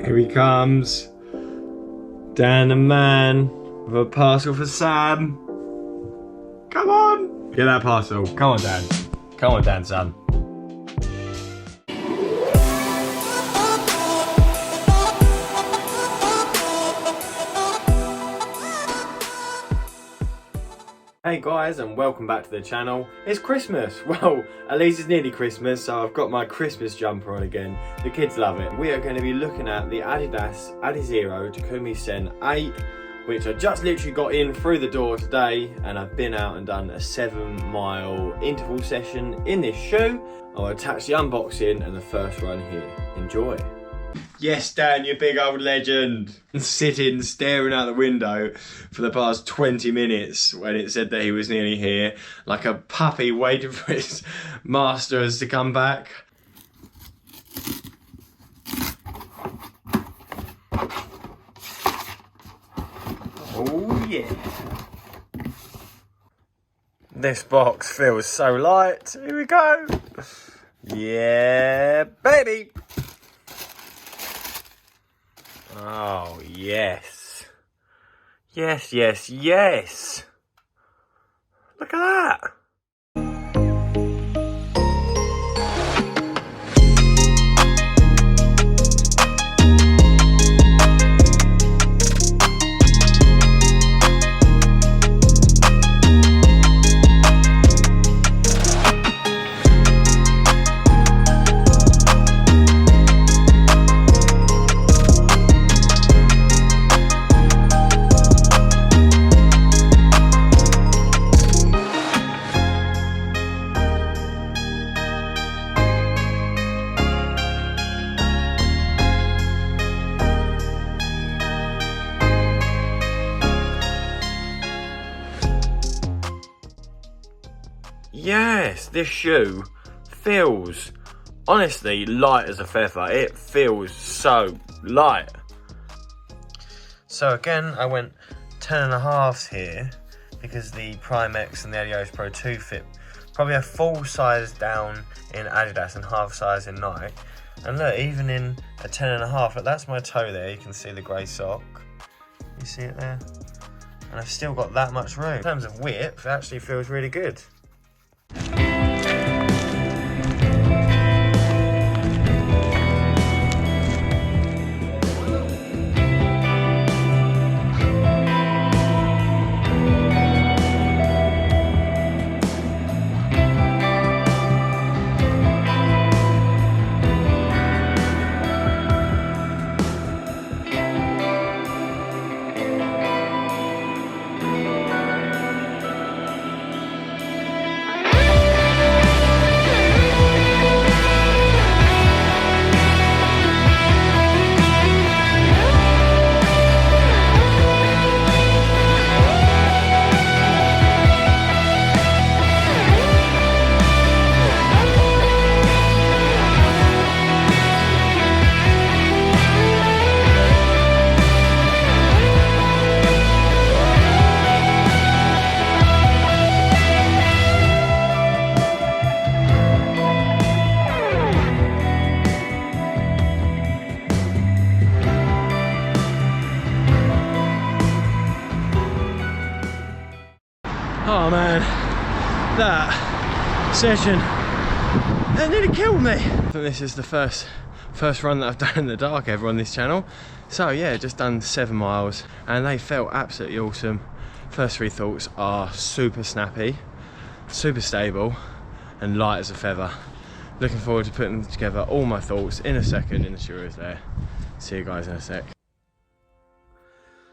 Here he comes. Dan the man with a parcel for Sam. Come on. Get that parcel. Come on, Dan. Come on, Dan, son. Hey guys, and welcome back to the channel. It's Christmas. Well, at least it's nearly Christmas, so I've got my Christmas jumper on again. The kids love it. We are going to be looking at the ADIDAS adizero Takumi Sen 8, which I just literally got in through the door today, and I've been out and done a 7-mile interval session in this shoe. I'll attach the unboxing and the first run here. Enjoy. Yes, Dan, you big old legend. Sitting, staring out the window for the past 20 minutes when it said that he was nearly here, like a puppy waiting for his masters to come back. Oh yeah. This box feels so light. Here we go. Yeah, baby. Oh, yes. Yes, yes, yes. Look at that. Yes, this shoe feels, honestly, light as a feather. It feels so light. So again, I went 10.5 here because the Prime X and the Adios Pro 2 fit probably a full size down in Adidas and half size in Nike. And look, even in a 10.5, look, that's my toe there. You can see the grey sock. You see it there? And I've still got that much room. In terms of width, it actually feels really good. Oh man, that session, it nearly killed me. I think this is the first run that I've done in the dark ever on this channel. So yeah, just done 7 miles and they felt absolutely awesome. First 3 thoughts are super snappy, super stable and light as a feather. Looking forward to putting together all my thoughts in a second in the shoes there. See you guys in a sec.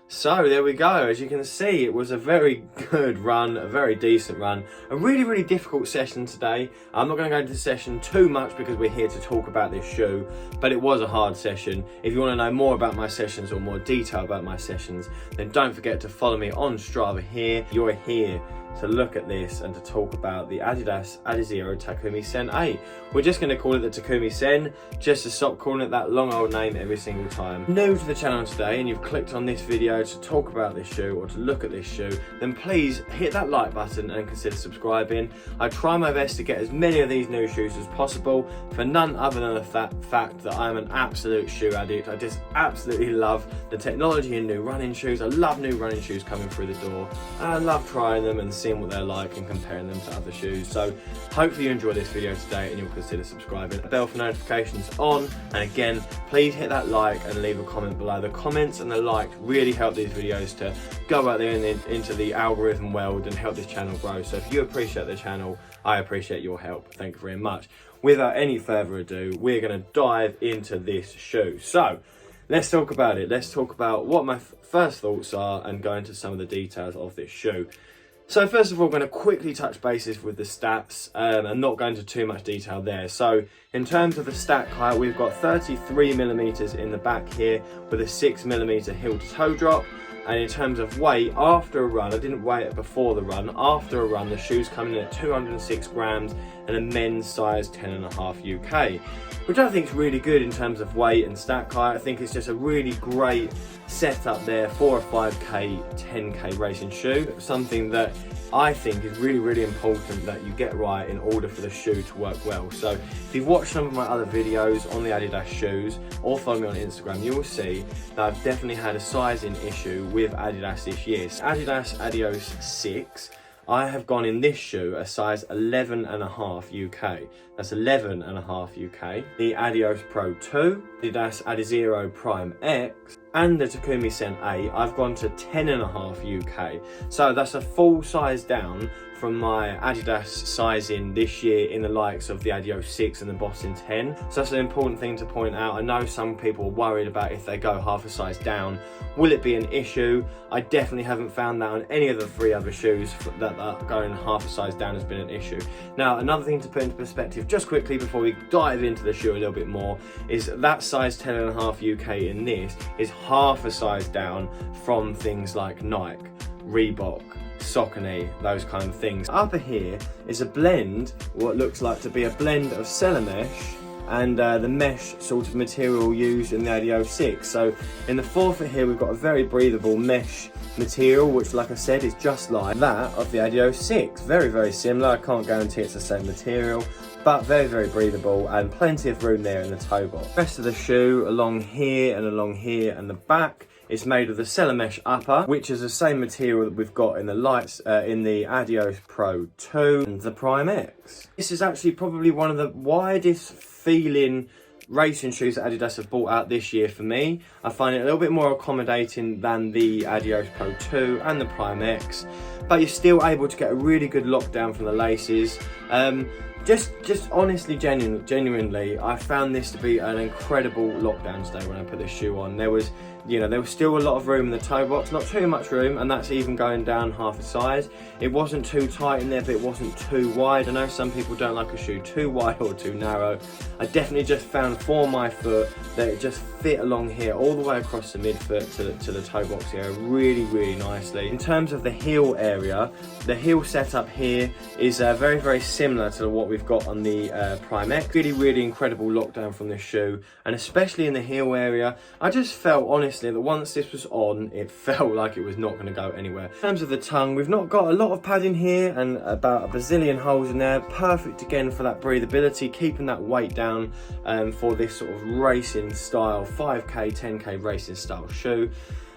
So there we go. As you can see, it was a very good run, a very decent run, a really difficult session today. I'm not going to go into the session too much because we're here to talk about this shoe, but it was a hard session. If you want to know more about my sessions or more detail about my sessions, then don't forget to follow me on Strava here. You're here to look at this and to talk about the Adidas Adizero Takumi Sen 8. We're just going to call it the Takumi Sen, just to stop calling it that long old name every single time. New to the channel today and you've clicked on this video to talk about this shoe or to look at this shoe, then please hit that like button and consider subscribing. I try my best to get as many of these new shoes as possible for none other than the fact that I'm an absolute shoe addict. I just absolutely love the technology in new running shoes. I love new running shoes coming through the door. I love trying them and seeing what they're like and comparing them to other shoes. So hopefully you enjoy this video today and you'll consider subscribing. Bell for notifications on, and again please hit that like and leave a comment below. The comments and the likes really help these videos to go out there into the algorithm world and help this channel grow. So if you appreciate the channel, I appreciate your help. Thank you very much. Without any further ado, we're going to dive into this shoe. So let's talk about it. Let's talk about what my first thoughts are and go into some of the details of this shoe. So first of all, I'm going to quickly touch bases with the stats and not go into too much detail there. So in terms of the stack height, we've got 33mm in the back here with a 6mm heel to toe drop. And in terms of weight, after a run, I didn't weigh it before the run, after a run the shoe's coming in at 206 grams and a men's size 10.5 UK, which I think is really good in terms of weight and stack height. I think it's just a really great setup there for a 5k, 10k racing shoe. Something that I think is really important that you get right in order for the shoe to work well. So if you've watched some of my other videos on the Adidas shoes or follow me on Instagram, you will see that I've definitely had a sizing issue with Adidas this year. So Adidas Adios 6, I have gone in this shoe a size 11.5 UK. That's 11.5 UK. The Adios Pro 2, Adidas Adizero Prime X, and the Takumi Sen 8, I've gone to 10.5 UK. So that's a full size down from my Adidas sizing this year in the likes of the Adios 6 and the Boston 10. So that's an important thing to point out. I know some people are worried about if they go half a size down, will it be an issue? I definitely haven't found that on any of the 3 other shoes that are going half a size down has been an issue. Now, another thing to put into perspective just quickly before we dive into the shoe a little bit more is that size 10.5 UK in this is half a size down from things like Nike, Reebok, Saucony, those kind of things. Upper here is a blend, what looks like to be a blend of Celamesh and the mesh sort of material used in the Adios 6. So in the forefoot here we've got a very breathable mesh material, which like I said is just like that of the Adios 6. Very similar. I can't guarantee it's the same material, but very breathable and plenty of room there in the toe box. The rest of the shoe along here and the back, it's made of the Celamesh upper, which is the same material that we've got in the in the Adios Pro 2 and the Prime X. This is actually probably one of the widest feeling racing shoes that Adidas have brought out this year for me. I find it a little bit more accommodating than the Adios Pro 2 and the Prime X, but you're still able to get a really good lockdown from the laces. Just honestly, genuinely, I found this to be an incredible lockdown today when I put this shoe on. There was still a lot of room in the toe box, not too much room, and that's even going down half a size. It wasn't too tight in there, but it wasn't too wide. I know some people don't like a shoe too wide or too narrow. I definitely just found for my foot that it just fit along here all the way across the midfoot to the toe box here really nicely. In terms of the heel area, the heel setup here is very similar to what we've got on the Prime X. Really incredible lockdown from this shoe, and especially in the heel area, I just felt honestly that once this was on, it felt like it was not going to go anywhere. In terms of the tongue, we've not got a lot of padding here and about a bazillion holes in there. Perfect again for that breathability, keeping that weight down for this sort of racing style 5k 10k racing style shoe.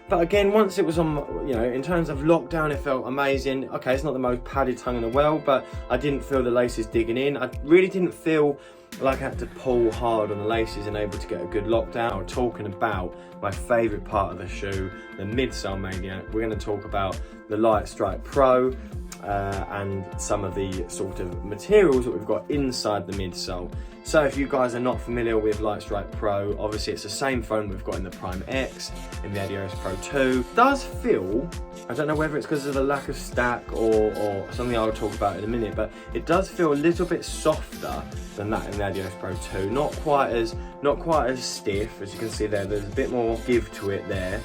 But again, once it was on, in terms of lockdown, it felt amazing. Okay, it's not the most padded tongue in the world, but I didn't feel the laces digging in. I really didn't feel like I had to pull hard on the laces and able to get a good lockdown. We're talking about my favourite part of the shoe, the midsole maniac. We're going to talk about the Lightstrike Pro and some of the sort of materials that we've got inside the midsole. So if you guys are not familiar with Lightstrike Pro, obviously it's the same phone we've got in the Prime X, in the Adios Pro 2. It does feel, I don't know whether it's because of the lack of stack or something I'll talk about in a minute, but it does feel a little bit softer than that in the Adios Pro 2. Not quite as stiff, as you can see there. There's a bit more give to it there.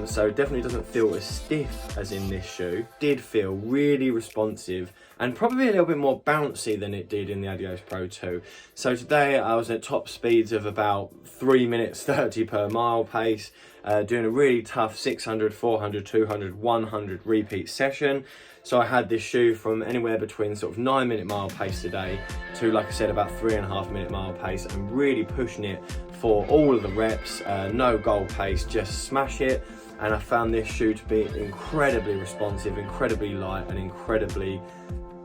So it definitely doesn't feel as stiff as in this shoe. Did feel really responsive and probably a little bit more bouncy than it did in the Adios Pro 2. So today I was at top speeds of about 3 minutes 30 per mile pace, doing a really tough 600, 400, 200, 100 repeat session. So I had this shoe from anywhere between sort of 9-minute mile pace today to, like I said, about 3.5-minute mile pace, and really pushing it for all of the reps, no goal pace, just smash it. And I found this shoe to be incredibly responsive, incredibly light, and incredibly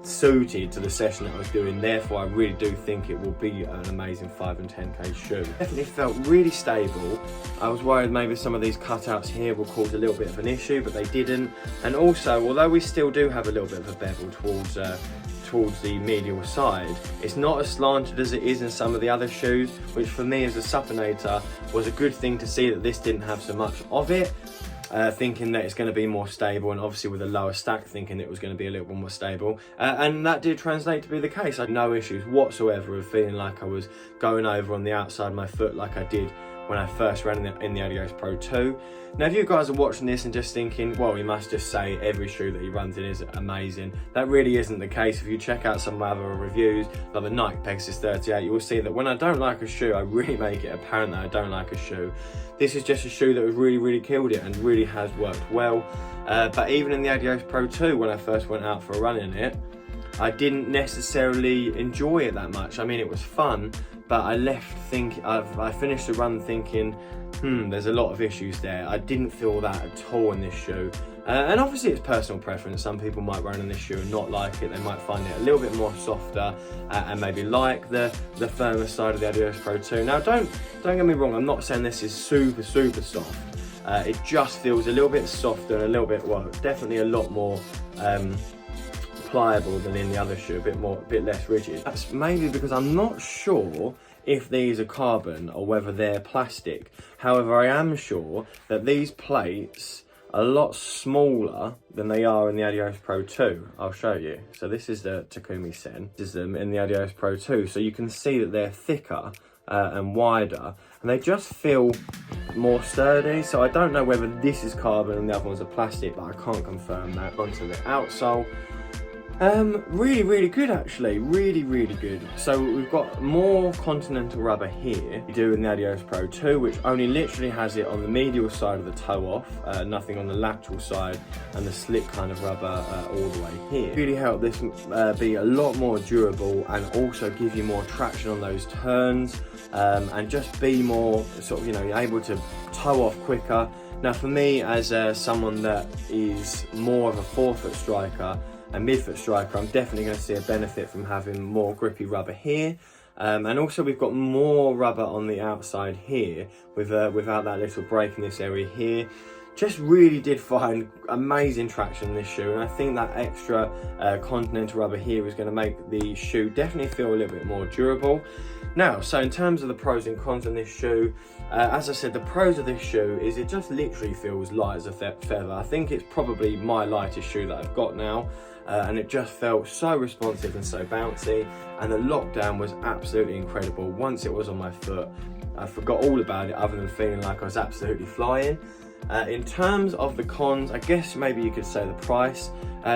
suited to the session that I was doing. Therefore, I really do think it will be an amazing 5 and 10k shoe. Definitely felt really stable. I was worried maybe some of these cutouts here will cause a little bit of an issue, but they didn't. And also, although we still do have a little bit of a bevel towards the medial side, it's not as slanted as it is in some of the other shoes, which for me as a supinator was a good thing to see that this didn't have so much of it. Thinking that it's going to be more stable, and obviously with a lower stack thinking it was going to be a little bit more stable, and that did translate to be the case. I had no issues whatsoever of feeling like I was going over on the outside of my foot like I did when I first ran in the Adios Pro 2. Now if you guys are watching this and just thinking, well, you must just say every shoe that he runs in is amazing, that really isn't the case. If you check out some of my other reviews, like the Nike Pegasus 38, you will see that when I don't like a shoe, I really make it apparent that I don't like a shoe. This is just a shoe that was really killed it and really has worked well. But even in the Adios Pro 2, when I first went out for a run in it, I didn't necessarily enjoy it that much. I mean, it was fun, but I left I finished the run thinking, there's a lot of issues there. I didn't feel that at all in this shoe. And obviously it's personal preference. Some people might run in this shoe and not like it. They might find it a little bit more softer and maybe like the firmer side of the Adios Pro 2. Now don't get me wrong, I'm not saying this is super soft. It just feels a little bit softer and a little bit, well, definitely a lot more pliable than in the other shoe, a bit less rigid. That's maybe because I'm not sure if these are carbon or whether they're plastic. However, I am sure that these plates are a lot smaller than they are in the Adios Pro 2. I'll show you. So this is the Takumi Sen. This is them in the Adios Pro 2. So you can see that they're thicker and wider, and they just feel more sturdy. So I don't know whether this is carbon and the other ones are plastic, but I can't confirm that. Onto the outsole. Really good actually, really good. So we've got more continental rubber here we do in the Adios Pro 2, which only literally has it on the medial side of the toe off, nothing on the lateral side, and the slick kind of rubber all the way here. Really help this be a lot more durable and also give you more traction on those turns, and just be more sort of, able to toe off quicker. Now for me, as someone that is more of a forefoot striker, a midfoot striker, I'm definitely going to see a benefit from having more grippy rubber here, and also we've got more rubber on the outside here without that little break in this area here. Just really did find amazing traction in this shoe, and I think that extra continental rubber here is going to make the shoe definitely feel a little bit more durable. Now, so in terms of the pros and cons on this shoe, as I said, the pros of this shoe is it just literally feels light as a feather. I think it's probably my lightest shoe that I've got now. And it just felt so responsive and so bouncy, and the lockdown was absolutely incredible. Once it was on my foot, I forgot all about it other than feeling like I was absolutely flying. In terms of the cons, I guess maybe you could say the price.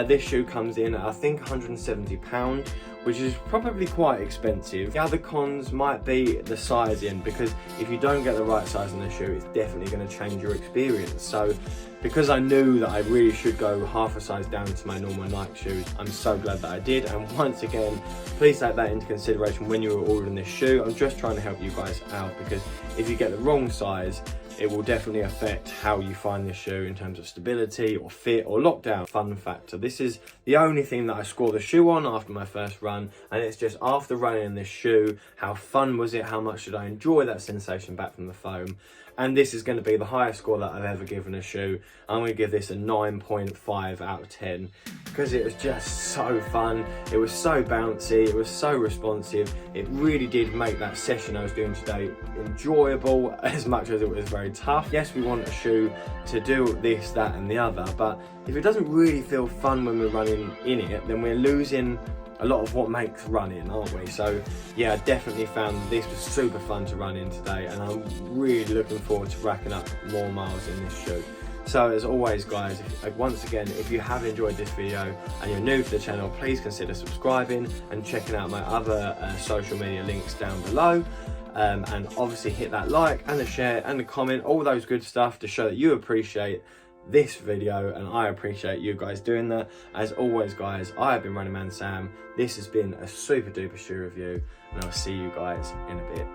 This shoe comes in at I think £170, which is probably quite expensive. The other cons might be the sizing, because if you don't get the right size in the shoe, it's definitely going to change your experience. So because I knew that I really should go half a size down to my normal Nike shoes, I'm so glad that I did. And once again, please take that into consideration when you are ordering this shoe. I'm just trying to help you guys out, because if you get the wrong size, it will definitely affect how you find this shoe in terms of stability or fit or lockdown. Fun factor, this is the only thing that I score the shoe on after my first run, and it's just after running in this shoe, how fun was it, how much did I enjoy that sensation back from the foam. and this is going to be the highest score that I've ever given a shoe. I'm going to give this a 9.5 out of 10 because it was just so fun. It was so bouncy, it was so responsive. It really did make that session I was doing today enjoyable as much as it was very tough. Yes, we want a shoe to do this, that and the other, but if it doesn't really feel fun when we're running in it, then we're losing a lot of what makes running, aren't we? So yeah, I definitely found this was super fun to run in today, and I'm really looking forward to racking up more miles in this shoe. So as always guys, once again, if you have enjoyed this video and you're new to the channel, please consider subscribing and checking out my other social media links down below. And obviously hit that like and the share and the comment, all those good stuff to show that you appreciate this video, and I appreciate you guys doing that. As always guys, I have been Running Man Sam. This has been a super duper shoe review, and I'll see you guys in a bit.